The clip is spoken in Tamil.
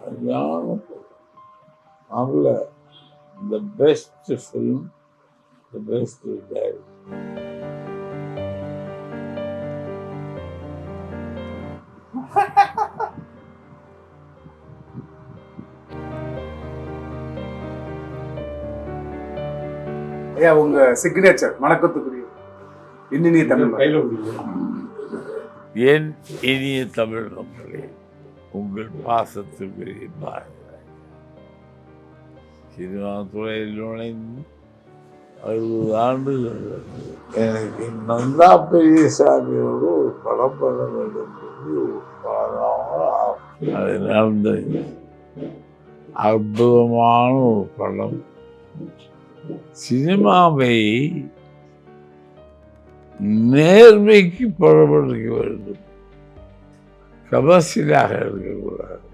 நல்ல the best film, the best diary. ஐயா உங்க சிக்னேச்சர் வணக்கத்துக்குரிய இனிய தமிழ் என் இனிய தமிழ் மக்களே, உங்கள் பாசத்துக்குரிய பாரதிராஜா. சினிமா துறையில் நுழைந்து 60 ஆண்டுகள் எனக்கு நந்தா பெரியசாமியோடு ஒரு படம் பண்ண வேண்டும் என்று ஒரு படம். அது நடந்தது. அற்புதமான ஒரு படம். சினிமாவை நேர்மைக்கு புறப்படுத்த வேண்டும், கமர்சியலாக இருக்கக்கூடாது.